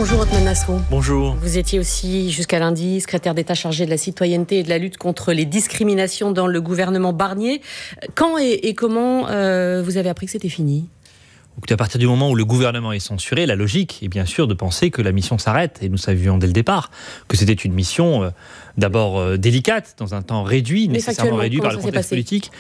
Bonjour Othmane Nasrou. Bonjour. Vous étiez aussi jusqu'à lundi secrétaire d'État chargé de la citoyenneté et de la lutte contre les discriminations dans le gouvernement Barnier. Quand et comment vous avez appris que c'était fini ? À partir du moment où le gouvernement est censuré, la logique est bien sûr de penser que la mission s'arrête. Et nous savions dès le départ que c'était une mission d'abord délicate, dans un temps réduit, nécessairement réduit par le contexte politique.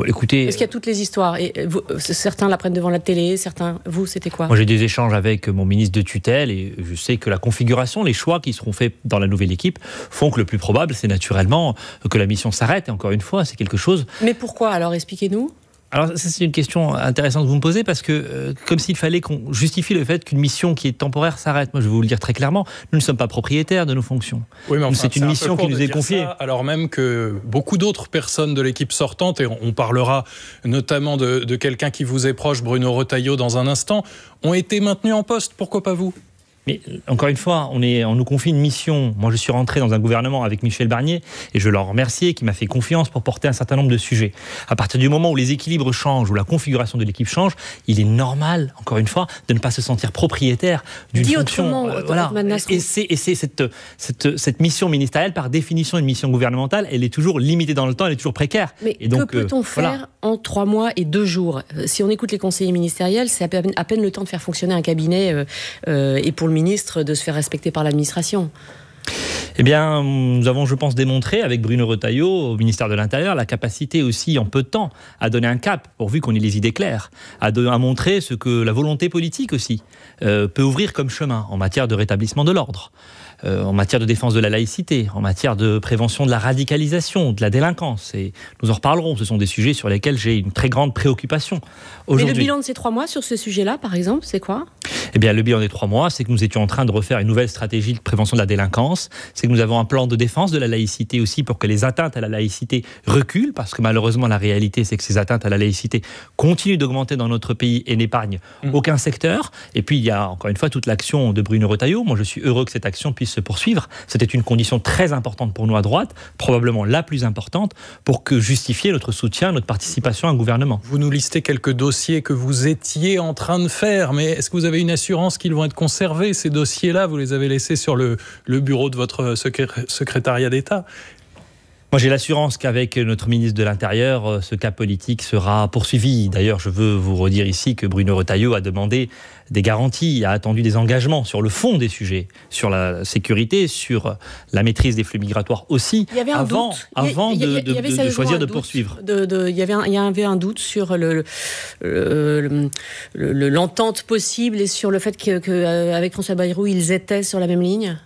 Écoutez, parce qu'il y a toutes les histoires. Et certains la prennent devant la télé, certains... Vous, c'était quoi ? Moi, j'ai des échanges avec mon ministre de tutelle et je sais que la configuration, les choix qui seront faits dans la nouvelle équipe font que le plus probable, c'est naturellement que la mission s'arrête. Et encore une fois, c'est quelque chose... Mais pourquoi alors ? Expliquez-nous. Alors, ça, c'est une question intéressante que vous me posez parce que, comme s'il fallait qu'on justifie le fait qu'une mission qui est temporaire s'arrête. Moi, je vais vous le dire très clairement, nous ne sommes pas propriétaires de nos fonctions. Oui, mais enfin, c'est une mission qui nous est confiée. Alors même que beaucoup d'autres personnes de l'équipe sortante, et on parlera notamment de quelqu'un qui vous est proche, Bruno Retailleau, dans un instant, ont été maintenus en poste. Pourquoi pas vous ? Mais encore une fois, on nous confie une mission. Moi, je suis rentré dans un gouvernement avec Michel Barnier et je le remercie qui m'a fait confiance pour porter un certain nombre de sujets. À partir du moment où les équilibres changent, où la configuration de l'équipe change, il est normal, encore une fois, de ne pas se sentir propriétaire d'une fonction. Voilà. Et c'est cette mission ministérielle, par définition, une mission gouvernementale, elle est toujours limitée dans le temps, elle est toujours précaire. Mais et donc, que peut-on faire en 3 mois et 2 jours ? Si on écoute les conseillers ministériels, c'est à peine le temps de faire fonctionner un cabinet et pour le ministre de se faire respecter par l'administration. Eh bien, nous avons, je pense, démontré avec Bruno Retailleau au ministère de l'Intérieur la capacité aussi, en peu de temps, à donner un cap, pourvu qu'on ait les idées claires, à montrer ce que la volonté politique aussi peut ouvrir comme chemin en matière de rétablissement de l'ordre, en matière de défense de la laïcité, en matière de prévention de la radicalisation, de la délinquance. Et nous en reparlerons. Ce sont des sujets sur lesquels j'ai une très grande préoccupation aujourd'hui. Mais le bilan de ces 3 mois sur ce sujet-là, par exemple, c'est quoi ? Eh bien, le bilan des 3 mois, c'est que nous étions en train de refaire une nouvelle stratégie de prévention de la délinquance. C'est que nous avons un plan de défense de la laïcité aussi pour que les atteintes à la laïcité reculent, parce que malheureusement, la réalité, c'est que ces atteintes à la laïcité continuent d'augmenter dans notre pays et n'épargnent aucun secteur. Et puis, il y a encore une fois toute l'action de Bruno Retailleau. Moi, je suis heureux que cette action puisse se poursuivre. C'était une condition très importante pour nous à droite, probablement la plus importante, pour que justifier notre soutien, notre participation à un gouvernement. Vous nous listez quelques dossiers que vous étiez en train de faire, mais est-ce que vous avez une assurance qu'ils vont être conservés, ces dossiers-là ? Vous les avez laissés sur le bureau de votre secrétariat d'État. Moi, j'ai l'assurance qu'avec notre ministre de l'Intérieur, ce cas politique sera poursuivi. D'ailleurs, je veux vous redire ici que Bruno Retailleau a demandé des garanties, a attendu des engagements sur le fond des sujets, sur la sécurité, sur la maîtrise des flux migratoires aussi, avant de choisir de poursuivre. Il y avait un doute sur l'entente possible et sur le fait qu'avec François Bayrou, ils étaient sur la même ligne.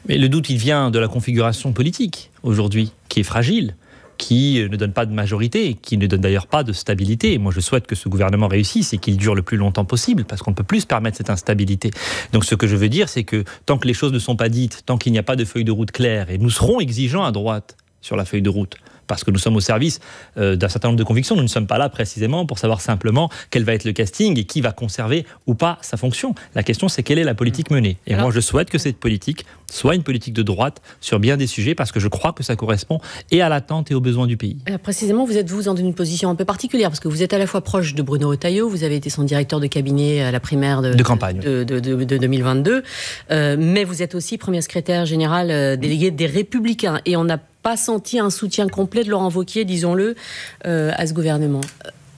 Mais le doute, il vient de la configuration politique, aujourd'hui, qui est fragile, qui ne donne pas de majorité, qui ne donne d'ailleurs pas de stabilité. Moi, je souhaite que ce gouvernement réussisse et qu'il dure le plus longtemps possible, parce qu'on ne peut plus se permettre cette instabilité. Donc, ce que je veux dire, c'est que tant que les choses ne sont pas dites, tant qu'il n'y a pas de feuille de route claire, et nous serons exigeants à droite sur la feuille de route, parce que nous sommes au service d'un certain nombre de convictions. Nous ne sommes pas là précisément pour savoir simplement quel va être le casting et qui va conserver ou pas sa fonction. La question, c'est quelle est la politique menée. Et moi, je souhaite que cette politique soit une politique de droite sur bien des sujets, parce que je crois que ça correspond et à l'attente et aux besoins du pays. Alors, précisément, vous êtes dans une position un peu particulière, parce que vous êtes à la fois proche de Bruno Retailleau, vous avez été son directeur de cabinet à la primaire de campagne de 2022, mais vous êtes aussi premier secrétaire général délégué des Républicains, et on n'a pas senti un soutien complet de Laurent Wauquiez, disons-le, à ce gouvernement.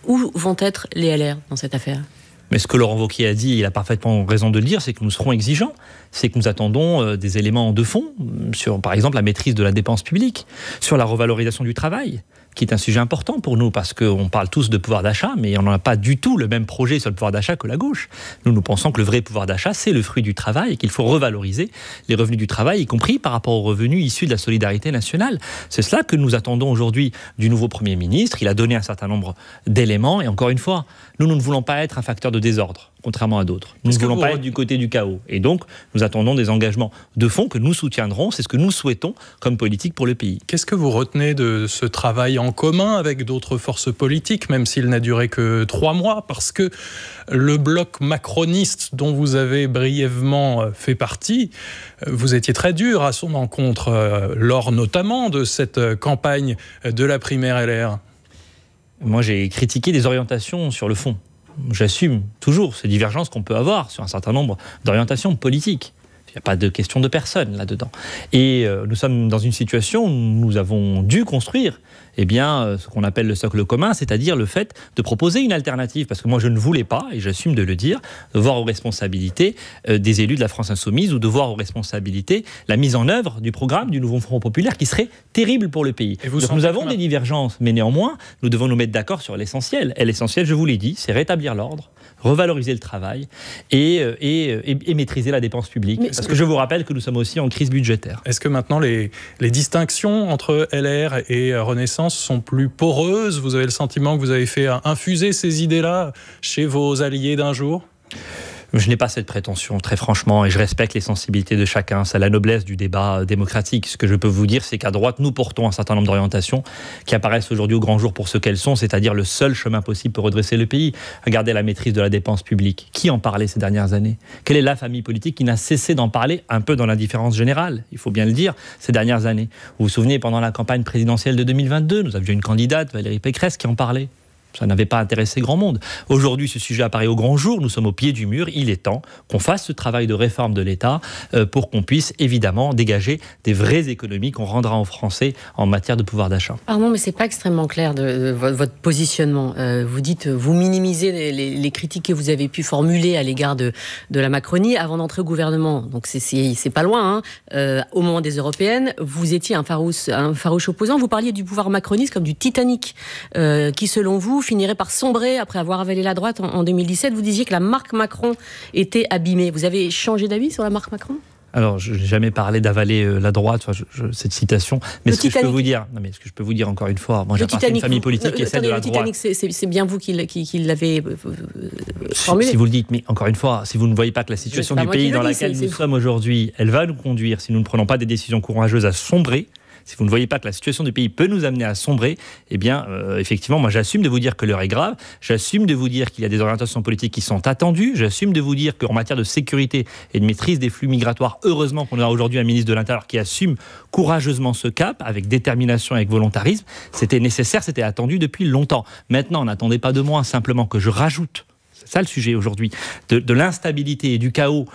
Où vont être les LR dans cette affaire ? Mais ce que Laurent Wauquiez a dit, il a parfaitement raison de le dire, c'est que nous serons exigeants. C'est que nous attendons des éléments de fond sur, par exemple, la maîtrise de la dépense publique, sur la revalorisation du travail, qui est un sujet important pour nous, parce qu'on parle tous de pouvoir d'achat, mais on n'a pas du tout le même projet sur le pouvoir d'achat que la gauche. Nous pensons que le vrai pouvoir d'achat, c'est le fruit du travail, et qu'il faut revaloriser les revenus du travail, y compris par rapport aux revenus issus de la solidarité nationale. C'est cela que nous attendons aujourd'hui du nouveau Premier ministre. Il a donné un certain nombre d'éléments, et encore une fois, nous ne voulons pas être un facteur de désordre, contrairement à d'autres. Nous ne voulons pas être du côté du chaos. Et donc, nous attendons des engagements de fond que nous soutiendrons. C'est ce que nous souhaitons comme politique pour le pays. Qu'est-ce que vous retenez de ce travail en commun avec d'autres forces politiques, même s'il n'a duré que 3 mois, parce que le bloc macroniste dont vous avez brièvement fait partie, vous étiez très dur à son encontre, lors notamment de cette campagne de la primaire LR. Moi, j'ai critiqué des orientations sur le fond. j'assume toujours ces divergences qu'on peut avoir sur un certain nombre d'orientations politiques. Il n'y a pas de question de personne là-dedans. Et nous sommes dans une situation où nous avons dû construire ce qu'on appelle le socle commun, c'est-à-dire le fait de proposer une alternative. Parce que moi, je ne voulais pas, et j'assume de le dire, de voir aux responsabilités des élus de la France Insoumise ou de voir aux responsabilités la mise en œuvre du programme du nouveau Front Populaire qui serait terrible pour le pays. Donc nous avons des divergences, mais néanmoins, nous devons nous mettre d'accord sur l'essentiel. Et l'essentiel, je vous l'ai dit, c'est rétablir l'ordre, revaloriser le travail et maîtriser la dépense publique. Parce que je vous rappelle que nous sommes aussi en crise budgétaire. Est-ce que maintenant les distinctions entre LR et Renaissance sont plus poreuses? Vous avez le sentiment que vous avez fait infuser ces idées-là chez vos alliés d'un jour? Je n'ai pas cette prétention, très franchement, et je respecte les sensibilités de chacun. C'est la noblesse du débat démocratique. Ce que je peux vous dire, c'est qu'à droite, nous portons un certain nombre d'orientations qui apparaissent aujourd'hui au grand jour pour ce qu'elles sont, c'est-à-dire le seul chemin possible pour redresser le pays. Regardez la maîtrise de la dépense publique. Qui en parlait ces dernières années? Quelle est la famille politique qui n'a cessé d'en parler, un peu dans l'indifférence générale, il faut bien le dire, ces dernières années? Vous vous souvenez, pendant la campagne présidentielle de 2022, nous avions une candidate, Valérie Pécresse, qui en parlait. Ça n'avait pas intéressé grand monde. Aujourd'hui, ce sujet apparaît au grand jour. Nous sommes au pied du mur. Il est temps qu'on fasse ce travail de réforme de l'État pour qu'on puisse évidemment dégager des vraies économies qu'on rendra aux Français en matière de pouvoir d'achat. Pardon, mais c'est pas extrêmement clair de votre positionnement. Vous dites, vous minimisez les critiques que vous avez pu formuler à l'égard de la Macronie avant d'entrer au gouvernement. Donc c'est pas loin. Au moment des européennes, vous étiez un farouche opposant. Vous parliez du pouvoir macroniste comme du Titanic, qui selon vous finirait par sombrer après avoir avalé la droite en 2017. Vous disiez que la marque Macron était abîmée. Vous avez changé d'avis sur la marque Macron ? Alors, je n'ai jamais parlé d'avaler la droite, cette citation. Mais ce que je peux vous dire, encore une fois, moi j'appartiens à une famille politique et celle de la droite. Le Titanic, c'est bien vous qui l'avez formulé. Si vous le dites, mais encore une fois, si vous ne voyez pas que la situation du pays dans laquelle nous sommes aujourd'hui, elle va nous conduire, si nous ne prenons pas des décisions courageuses, à sombrer. Si vous ne voyez pas que la situation du pays peut nous amener à sombrer, effectivement, moi j'assume de vous dire que l'heure est grave, j'assume de vous dire qu'il y a des orientations politiques qui sont attendues, j'assume de vous dire qu'en matière de sécurité et de maîtrise des flux migratoires, heureusement qu'on a aujourd'hui un ministre de l'Intérieur qui assume courageusement ce cap, avec détermination et avec volontarisme. C'était nécessaire, c'était attendu depuis longtemps. Maintenant, n'attendez pas de moi simplement que je rajoute, c'est ça le sujet aujourd'hui, de l'instabilité et du chaos,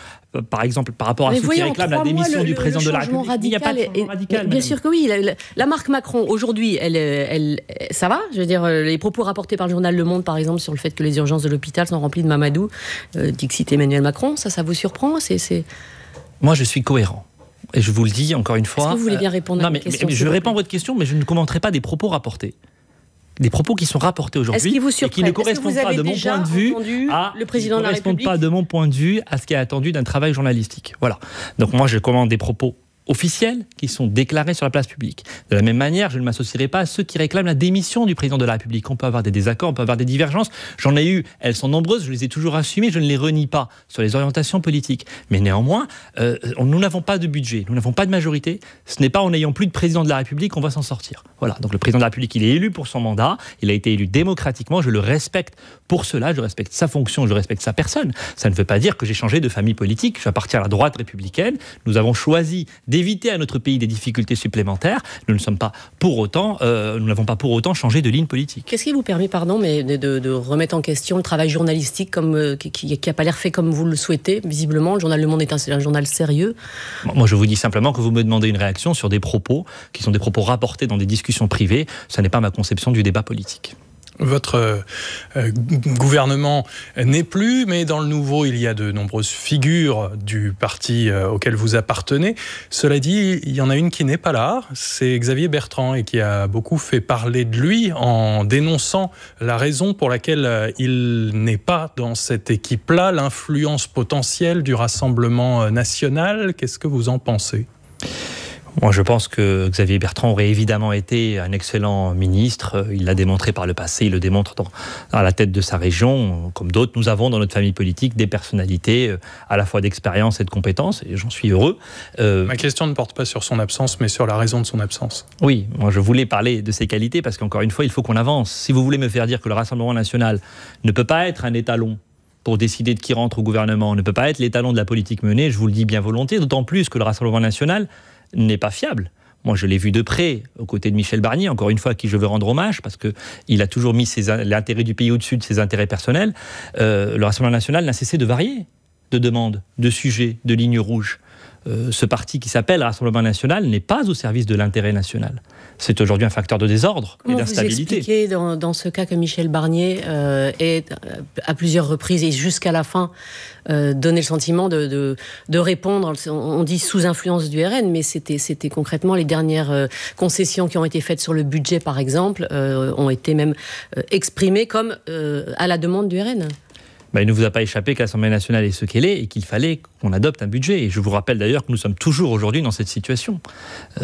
par exemple, par rapport à ceux qui réclament la démission du président de la République. Il n'y a pas de changement radical. Bien sûr que oui. La marque Macron, aujourd'hui, ça va. Je veux dire, les propos rapportés par le journal Le Monde, par exemple, sur le fait que les urgences de l'hôpital sont remplies de Mamadou, dixit Emmanuel Macron, ça vous surprend? Moi, je suis cohérent. Et je vous le dis encore une fois. Est-ce que vous voulez bien répondre à ma question? Je réponds à votre question, mais je ne commenterai pas des propos rapportés. Des propos qui sont rapportés aujourd'hui et qui ne correspondent pas, de mon point de vue, à ce qui est attendu d'un travail journalistique. Voilà. Donc moi, je commande des propos officiels qui sont déclarés sur la place publique. De la même manière, je ne m'associerai pas à ceux qui réclament la démission du président de la République. On peut avoir des désaccords, on peut avoir des divergences. J'en ai eu, elles sont nombreuses, je les ai toujours assumées, je ne les renie pas sur les orientations politiques. Mais néanmoins, nous n'avons pas de budget, nous n'avons pas de majorité. Ce n'est pas en n'ayant plus de président de la République qu'on va s'en sortir. Voilà. Donc le président de la République, il est élu pour son mandat, il a été élu démocratiquement, je le respecte pour cela, je respecte sa fonction, je respecte sa personne. Ça ne veut pas dire que j'ai changé de famille politique, j'appartiens à la droite républicaine, nous avons choisi d'éviter à notre pays des difficultés supplémentaires. Nous n'avons pas pour autant changé de ligne politique. Qu'est-ce qui vous permet, de remettre en question le travail journalistique qui n'a pas l'air fait comme vous le souhaitez? Visiblement, le journal Le Monde est un journal sérieux. Moi, je vous dis simplement que vous me demandez une réaction sur des propos qui sont des propos rapportés dans des discussions privées. Ça n'est pas ma conception du débat politique. Votre gouvernement n'est plus, mais dans le nouveau, il y a de nombreuses figures du parti auquel vous appartenez. Cela dit, il y en a une qui n'est pas là, c'est Xavier Bertrand, et qui a beaucoup fait parler de lui en dénonçant la raison pour laquelle il n'est pas dans cette équipe-là, l'influence potentielle du Rassemblement national. Qu'est-ce que vous en pensez ? Moi, je pense que Xavier Bertrand aurait évidemment été un excellent ministre. Il l'a démontré par le passé, il le démontre à la tête de sa région. Comme d'autres, nous avons dans notre famille politique des personnalités à la fois d'expérience et de compétences, et j'en suis heureux. Ma question ne porte pas sur son absence, mais sur la raison de son absence. Oui, moi je voulais parler de ses qualités, parce qu'encore une fois, il faut qu'on avance. Si vous voulez me faire dire que le Rassemblement national ne peut pas être un étalon pour décider de qui rentre au gouvernement, ne peut pas être l'étalon de la politique menée, je vous le dis bien volontiers, d'autant plus que le Rassemblement national n'est pas fiable. Moi, je l'ai vu de près, aux côtés de Michel Barnier, encore une fois, à qui je veux rendre hommage, parce qu'il a toujours mis l'intérêt du pays au-dessus de ses intérêts personnels. Le Rassemblement national n'a cessé de varier de demandes, de sujets, de lignes rouges. Ce parti qui s'appelle Rassemblement national n'est pas au service de l'intérêt national. C'est aujourd'hui un facteur de désordre et d'instabilité. Vous expliquez dans ce cas que Michel Barnier ait à plusieurs reprises et jusqu'à la fin donné le sentiment de répondre, on dit sous influence du RN, mais c'était concrètement les dernières concessions qui ont été faites sur le budget par exemple, ont été même exprimées comme à la demande du RN. Il ne vous a pas échappé que l'Assemblée nationale est ce qu'elle est et qu'il fallait qu'on adopte un budget. Et je vous rappelle d'ailleurs que nous sommes toujours aujourd'hui dans cette situation,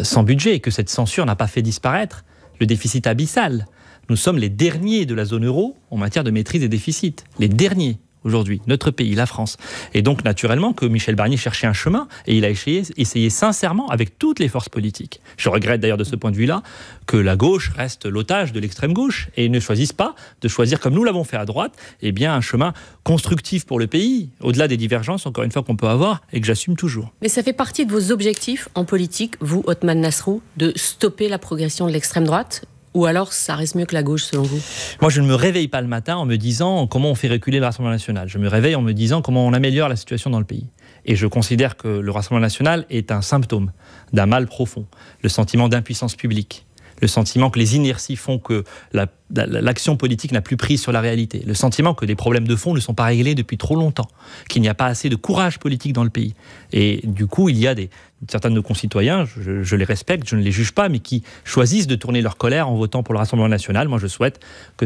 sans budget, et que cette censure n'a pas fait disparaître le déficit abyssal. Nous sommes les derniers de la zone euro en matière de maîtrise des déficits. Les derniers aujourd'hui, notre pays, la France. Et donc, naturellement, que Michel Barnier cherchait un chemin, et il a essayé sincèrement avec toutes les forces politiques. Je regrette d'ailleurs de ce point de vue-là que la gauche reste l'otage de l'extrême gauche et ne choisisse pas de choisir, comme nous l'avons fait à droite, un chemin constructif pour le pays, au-delà des divergences, encore une fois, qu'on peut avoir et que j'assume toujours. Mais ça fait partie de vos objectifs en politique, vous, Othmane Nasrou, de stopper la progression de l'extrême droite ? Ou alors, ça reste mieux que la gauche, selon vous ? Moi, je ne me réveille pas le matin en me disant comment on fait reculer le Rassemblement national. Je me réveille en me disant comment on améliore la situation dans le pays. Et je considère que le Rassemblement national est un symptôme d'un mal profond. Le sentiment d'impuissance publique. Le sentiment que les inerties font que l'action politique n'a plus prise sur la réalité. Le sentiment que des problèmes de fond ne sont pas réglés depuis trop longtemps. Qu'il n'y a pas assez de courage politique dans le pays. Et du coup, il y a certains de nos concitoyens, je les respecte, je ne les juge pas, mais qui choisissent de tourner leur colère en votant pour le Rassemblement national. Moi, je souhaite que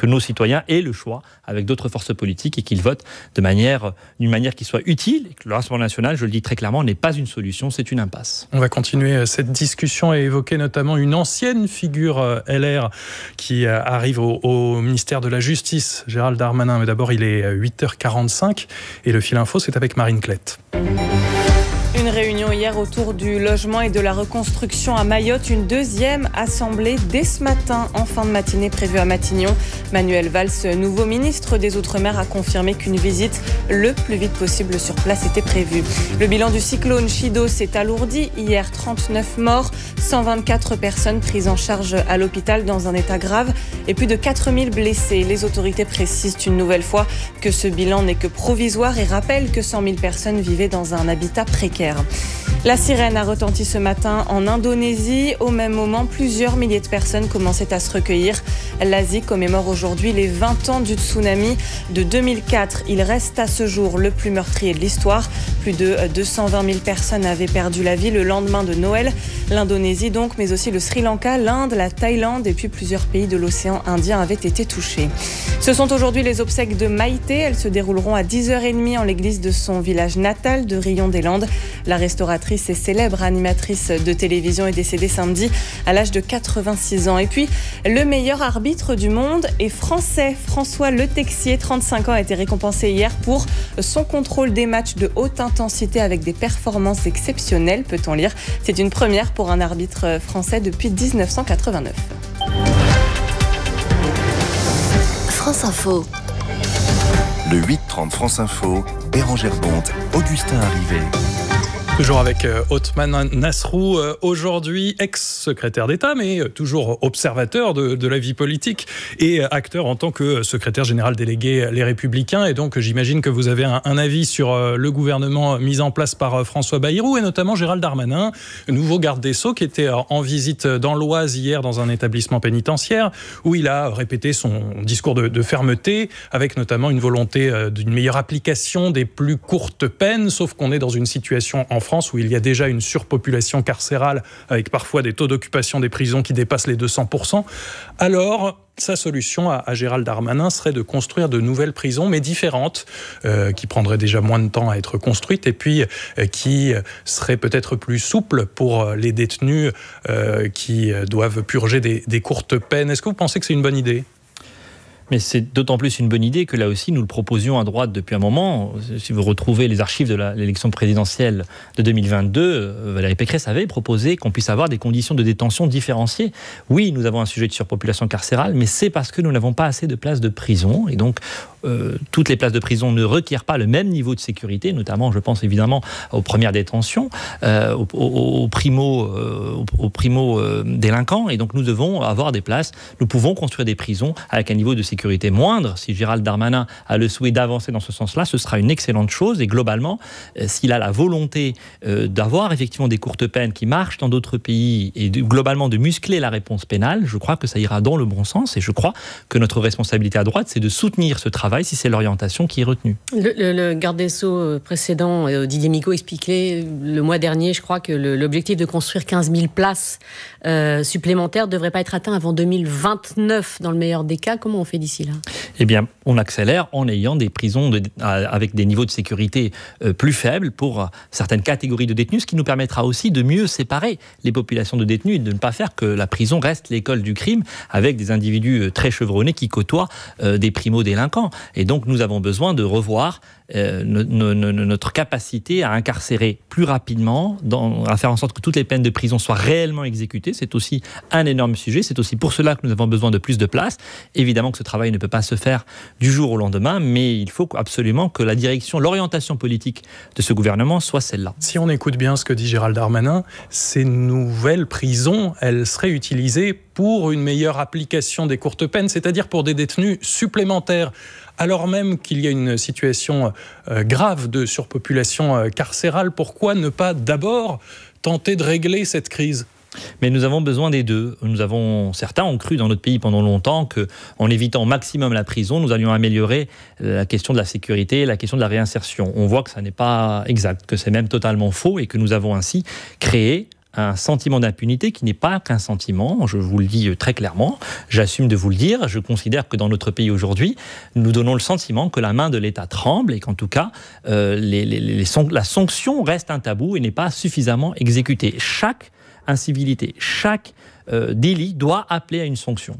nos citoyens aient le choix avec d'autres forces politiques et qu'ils votent d'une manière qui soit utile. Et que le Rassemblement national, je le dis très clairement, n'est pas une solution, c'est une impasse. On va continuer cette discussion et évoquer notamment une ancienne figure LR qui arrive au ministère de la Justice, Gérald Darmanin. Mais d'abord, il est 8h45 et le fil info, c'est avec Marine Klett. Une réunion hier autour du logement et de la reconstruction à Mayotte. Une deuxième assemblée dès ce matin, en fin de matinée, prévue à Matignon. Manuel Valls, nouveau ministre des Outre-mer, a confirmé qu'une visite le plus vite possible sur place était prévue. Le bilan du cyclone Chido s'est alourdi. Hier, 39 morts, 124 personnes prises en charge à l'hôpital dans un état grave et plus de 4000 blessés. Les autorités précisent une nouvelle fois que ce bilan n'est que provisoire et rappellent que 100 000 personnes vivaient dans un habitat précaire. La sirène a retenti ce matin en Indonésie. Au même moment, plusieurs milliers de personnes commençaient à se recueillir. L'Asie commémore aujourd'hui les 20 ans du tsunami de 2004. Il reste à ce jour le plus meurtrier de l'histoire. Plus de 220 000 personnes avaient perdu la vie le lendemain de Noël. L'Indonésie donc, mais aussi le Sri Lanka, l'Inde, la Thaïlande et puis plusieurs pays de l'océan Indien avaient été touchés. Ce sont aujourd'hui les obsèques de Maïté. Elles se dérouleront à 10h30 en l'église de son village natal de Rion-des-Landes. La restauratrice et célèbre animatrice de télévision est décédée samedi à l'âge de 86 ans. Et puis, le meilleur arbitre du monde est français. François Le Texier, 35 ans, a été récompensé hier pour son contrôle des matchs de haute intensité avec des performances exceptionnelles, peut-on lire. C'est une première pour un arbitre français depuis 1989. France Info. Le 8h30 France Info, Bérangère Bonte, Augustin Arrivé. Toujours avec Othmane Nasrou, aujourd'hui ex-secrétaire d'État, mais toujours observateur de la vie politique et acteur en tant que secrétaire général délégué Les Républicains. Et donc j'imagine que vous avez un avis sur le gouvernement mis en place par François Bayrou et notamment Gérald Darmanin, nouveau garde des Sceaux qui était en visite dans l'Oise hier dans un établissement pénitentiaire où il a répété son discours de fermeté avec notamment une volonté d'une meilleure application des plus courtes peines, sauf qu'on est dans une situation en France où il y a déjà une surpopulation carcérale avec parfois des taux d'occupation des prisons qui dépassent les 200%. Alors, sa solution à Gérald Darmanin serait de construire de nouvelles prisons, mais différentes, qui prendraient déjà moins de temps à être construites et puis qui seraient peut-être plus souples pour les détenus qui doivent purger des courtes peines. Est-ce que vous pensez que c'est une bonne idée ? Mais c'est d'autant plus une bonne idée que là aussi, nous le proposions à droite depuis un moment. Si vous retrouvez les archives de l'élection présidentielle de 2022, Valérie Pécresse avait proposé qu'on puisse avoir des conditions de détention différenciées. Oui, nous avons un sujet de surpopulation carcérale, mais c'est parce que nous n'avons pas assez de places de prison. Et donc, toutes les places de prison ne requièrent pas le même niveau de sécurité, notamment, je pense évidemment aux premières détentions, aux primo-délinquants. Et donc, nous devons avoir des places. Nous pouvons construire des prisons avec un niveau de sécurité moindre. Si Gérald Darmanin a le souhait d'avancer dans ce sens-là, ce sera une excellente chose. Et globalement, s'il a la volonté d'avoir effectivement des courtes peines qui marchent dans d'autres pays et globalement de muscler la réponse pénale, je crois que ça ira dans le bon sens. Et je crois que notre responsabilité à droite, c'est de soutenir ce travail si c'est l'orientation qui est retenue. Le garde des Sceaux précédent, Didier Migaud, expliquait le mois dernier, je crois, que l'objectif de construire 15 000 places supplémentaires ne devrait pas être atteint avant 2029 dans le meilleur des cas. Comment on fait d'ici là ? Eh bien, on accélère en ayant des prisons avec des niveaux de sécurité plus faibles pour certaines catégories de détenus, ce qui nous permettra aussi de mieux séparer les populations de détenus et de ne pas faire que la prison reste l'école du crime avec des individus très chevronnés qui côtoient des primo-délinquants. Et donc, nous avons besoin de revoir notre capacité à incarcérer plus rapidement, à faire en sorte que toutes les peines de prison soient réellement exécutées. C'est aussi un énorme sujet. C'est aussi pour cela que nous avons besoin de plus de places. Évidemment que ce travail ne peut pas se faire du jour au lendemain, mais il faut absolument que la direction, l'orientation politique de ce gouvernement soit celle-là. Si on écoute bien ce que dit Gérald Darmanin, ces nouvelles prisons, elles seraient utilisées pour une meilleure application des courtes peines, c'est-à-dire pour des détenus supplémentaires, alors même qu'il y a une situation grave de surpopulation carcérale. Pourquoi ne pas d'abord tenter de régler cette crise ? Mais nous avons besoin des deux. Certains ont cru dans notre pays pendant longtemps qu'en évitant au maximum la prison, nous allions améliorer la question de la sécurité, la question de la réinsertion. On voit que ça n'est pas exact, que c'est même totalement faux et que nous avons ainsi créé un sentiment d'impunité qui n'est pas qu'un sentiment, je vous le dis très clairement, j'assume de vous le dire, je considère que dans notre pays aujourd'hui, nous donnons le sentiment que la main de l'État tremble et qu'en tout cas, la sanction reste un tabou et n'est pas suffisamment exécutée. Chaque incivilité, chaque délit doit appeler à une sanction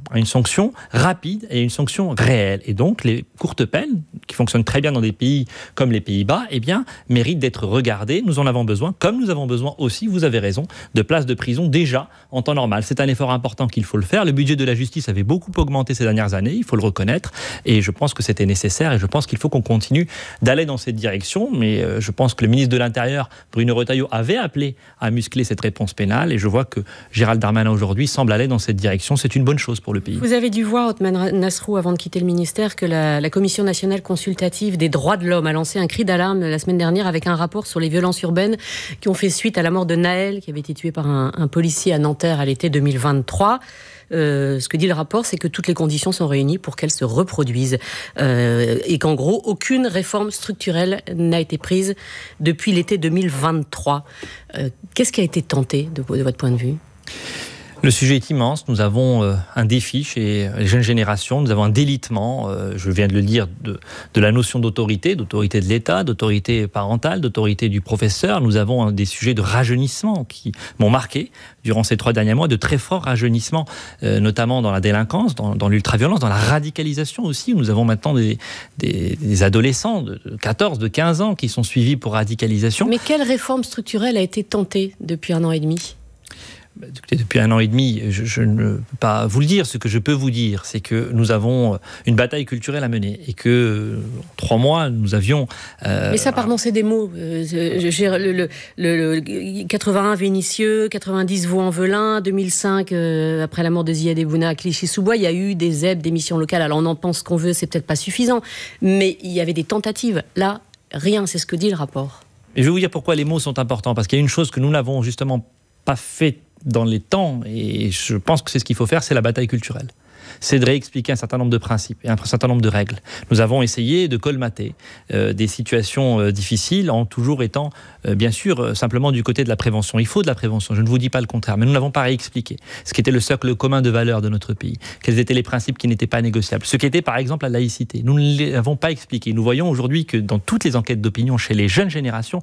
rapide et une sanction réelle. Et donc, les courtes peines, qui fonctionnent très bien dans des pays comme les Pays-Bas, eh bien, méritent d'être regardées. Nous en avons besoin, comme nous avons besoin aussi, vous avez raison, de places de prison déjà en temps normal. C'est un effort important qu'il faut le faire. Le budget de la justice avait beaucoup augmenté ces dernières années, il faut le reconnaître, et je pense que c'était nécessaire, et je pense qu'il faut qu'on continue d'aller dans cette direction, mais je pense que le ministre de l'Intérieur, Bruno Retailleau, avait appelé à muscler cette réponse pénale, et je vois que Gérald Darmanin aujourd'hui semble aller dans cette direction. C'est une bonne chose pour le pays. Vous avez dû voir, Othman Nasrou, avant de quitter le ministère, que la Commission nationale consultative des droits de l'homme a lancé un cri d'alarme la semaine dernière avec un rapport sur les violences urbaines qui ont fait suite à la mort de Naël, qui avait été tué par un policier à Nanterre à l'été 2023. Ce que dit le rapport, c'est que toutes les conditions sont réunies pour qu'elles se reproduisent et qu'en gros, aucune réforme structurelle n'a été prise depuis l'été 2023. Qu'est-ce qui a été tenté de votre point de vue ? Le sujet est immense. Nous avons un défi chez les jeunes générations. Nous avons un délitement, je viens de le dire, de la notion d'autorité de l'État, d'autorité parentale, d'autorité du professeur. Nous avons des sujets de rajeunissement qui m'ont marqué durant ces 3 derniers mois, de très forts rajeunissements, notamment dans la délinquance, dans l'ultraviolence, dans la radicalisation aussi. Nous avons maintenant des adolescents de 14, de 15 ans qui sont suivis pour radicalisation. Mais quelle réforme structurelle a été tentée depuis 1 an et demi ? Depuis 1 an et demi, je ne peux pas vous le dire. Ce que je peux vous dire, c'est que nous avons une bataille culturelle à mener et que en 3 mois, nous avions... Mais ça, pardon, c'est des mots. Le 81 Vénissieux, 90 Vaux-en-Velin, 2005, après la mort de Ziad Ebouna à Clichy-sous-Bois, il y a eu des ZEP, des missions locales. Alors on en pense ce qu'on veut, c'est peut-être pas suffisant, mais il y avait des tentatives. Là, rien, c'est ce que dit le rapport. Et je vais vous dire pourquoi les mots sont importants. Parce qu'il y a une chose que nous n'avons justement pas fait dans les temps, et je pense que c'est ce qu'il faut faire, c'est la bataille culturelle. C'est de réexpliquer un certain nombre de principes et un certain nombre de règles. Nous avons essayé de colmater des situations difficiles en toujours étant, bien sûr, simplement du côté de la prévention. Il faut de la prévention, je ne vous dis pas le contraire, mais nous n'avons pas réexpliqué ce qu'était le socle commun de valeurs de notre pays, quels étaient les principes qui n'étaient pas négociables, ce qu'était par exemple la laïcité. Nous ne l'avons pas expliqué. Nous voyons aujourd'hui que dans toutes les enquêtes d'opinion chez les jeunes générations,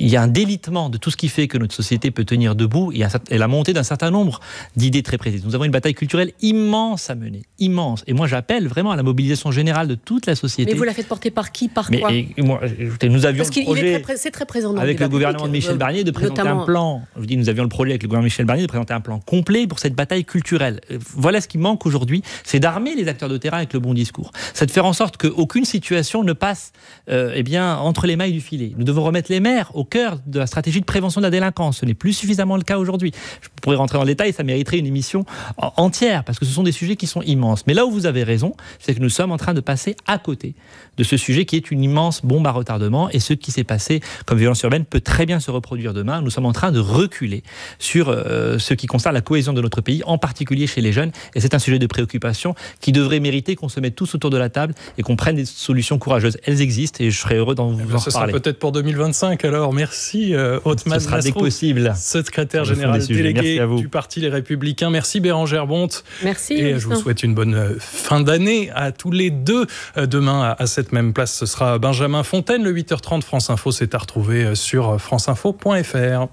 il y a un délitement de tout ce qui fait que notre société peut tenir debout et la montée d'un certain nombre d'idées très précises. Nous avons une bataille culturelle immense immense à mener, immense. Et moi, j'appelle vraiment à la mobilisation générale de toute la société. Mais vous la faites porter par qui, par quoi? Nous avions Parce le projet, c'est très présent dans avec le gouvernement de Michel Barnier, de présenter un plan. Je vous dis, nous avions le projet avec le gouvernement de Michel Barnier de présenter un plan complet pour cette bataille culturelle. Voilà ce qui manque aujourd'hui, c'est d'armer les acteurs de terrain avec le bon discours. C'est de faire en sorte qu'aucune situation ne passe entre les mailles du filet. Nous devons remettre les maires au cœur de la stratégie de prévention de la délinquance. Ce n'est plus suffisamment le cas aujourd'hui. Je pourrais rentrer dans le détail, ça mériterait une émission entière, parce que ce sont des sujets qui sont immenses. Mais là où vous avez raison, c'est que nous sommes en train de passer à côté de ce sujet qui est une immense bombe à retardement, et ce qui s'est passé comme violence urbaine peut très bien se reproduire demain. Nous sommes en train de reculer sur ce qui concerne la cohésion de notre pays, en particulier chez les jeunes, et c'est un sujet de préoccupation qui devrait mériter qu'on se mette tous autour de la table et qu'on prenne des solutions courageuses. Elles existent et je serais heureux d'en vous en reparler. Ce sera peut-être pour 2025 alors. Merci Othmane Ce sera dès que possible. Secrétaire général délégué du Parti Les Républicains. Merci Bérengère Bonte. Merci. Et je vous souhaite une bonne fin d'année à tous les deux. Demain à cette même place, ce sera Benjamin Fontaine. Le 8h30 France Info, c'est à retrouver sur franceinfo.fr.